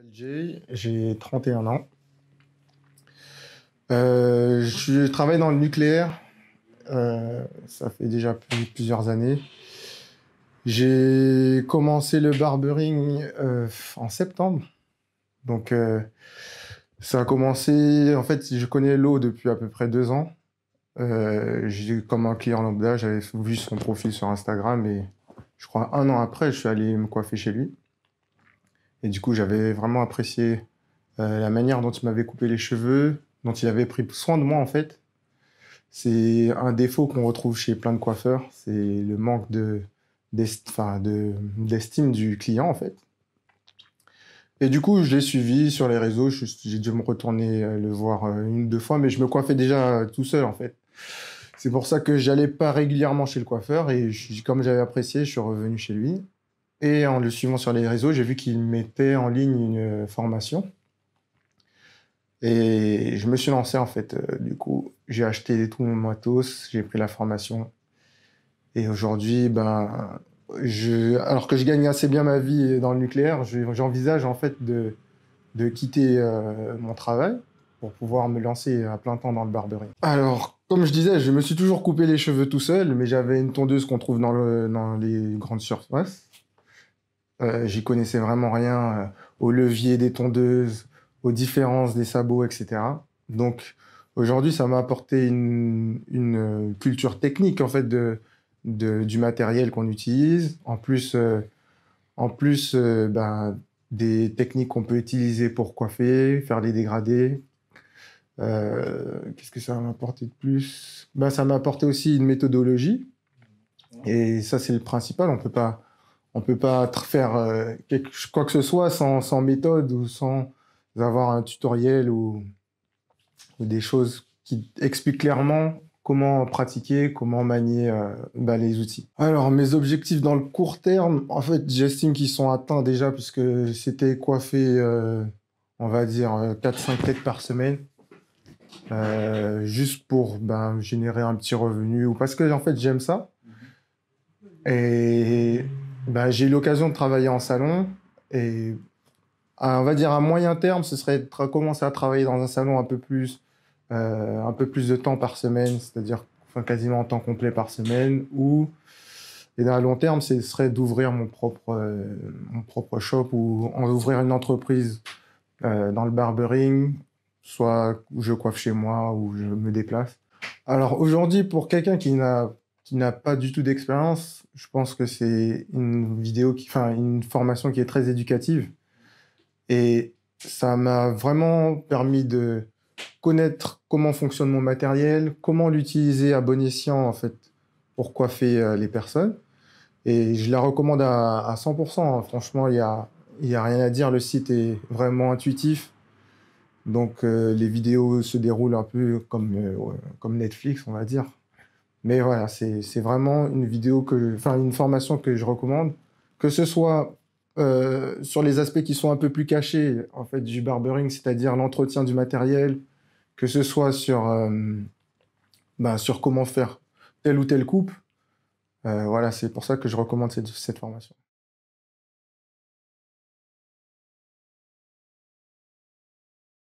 m'appelle Jay, j'ai 31 ans. Je travaille dans le nucléaire, ça fait déjà plusieurs années. J'ai commencé le barbering en septembre. Donc, ça a commencé. En fait, je connais Lo depuis à peu près 2 ans. Comme un client lambda, j'avais vu son profil sur Instagram et je crois un an après, je suis allé me coiffer chez lui. Et du coup, j'avais vraiment apprécié la manière dont il m'avait coupé les cheveux, dont il avait pris soin de moi en fait. C'est un défaut qu'on retrouve chez plein de coiffeurs, c'est le manque d'estime du client en fait. Et du coup, je l'ai suivi sur les réseaux, j'ai dû me retourner le voir une ou deux fois, mais je me coiffais déjà tout seul en fait. C'est pour ça que j'allais pas régulièrement chez le coiffeur et comme j'avais apprécié, je suis revenu chez lui. Et en le suivant sur les réseaux, j'ai vu qu'il mettait en ligne une formation. Et je me suis lancé en fait. Du coup, j'ai acheté tout mon matos, j'ai pris la formation. Et aujourd'hui, alors que je gagne assez bien ma vie dans le nucléaire, j'envisage en fait de quitter mon travail pour pouvoir me lancer à plein temps dans le barbering. Alors, comme je disais, je me suis toujours coupé les cheveux tout seul, mais j'avais une tondeuse qu'on trouve dans les grandes surfaces. J'y connaissais vraiment rien au levier des tondeuses, aux différences des sabots, etc. Donc aujourd'hui, ça m'a apporté une culture technique en fait du matériel qu'on utilise. En plus, des techniques qu'on peut utiliser pour coiffer, faire les dégradés. Qu'est-ce que ça m'a apporté de plus? Ça m'a apporté aussi une méthodologie. Et ça, c'est le principal. On peut pas faire quoi que ce soit sans méthode ou sans avoir un tutoriel ou des choses qui expliquent clairement comment pratiquer, comment manier les outils. Alors, mes objectifs dans le court terme, en fait, j'estime qu'ils sont atteints déjà puisque c'était coiffé, on va dire, 4-5 têtes par semaine, juste pour générer un petit revenu ou parce que, en fait, j'aime ça. Et j'ai eu l'occasion de travailler en salon et on va dire à moyen terme, ce serait de commencer à travailler dans un salon un peu plus de temps par semaine, c'est-à-dire quasiment en temps complet par semaine. Et à long terme, ce serait d'ouvrir mon propre shop ou ouvrir une entreprise dans le barbering, soit où je coiffe chez moi ou je me déplace. Alors aujourd'hui, pour quelqu'un qui n'a pas du tout d'expérience, je pense que c'est une formation qui est très éducative. Et ça m'a vraiment permis de connaître comment fonctionne mon matériel, comment l'utiliser à bon escient, en fait, pour coiffer les personnes. Et je la recommande à 100%, hein. Franchement, il y a rien à dire. Le site est vraiment intuitif. Donc, les vidéos se déroulent un peu comme Netflix, on va dire. Mais voilà, c'est vraiment une formation que je recommande, que ce soit sur les aspects qui sont un peu plus cachés en fait du barbering, c'est-à-dire l'entretien du matériel, que ce soit sur comment faire telle ou telle coupe. Voilà, c'est pour ça que je recommande cette formation.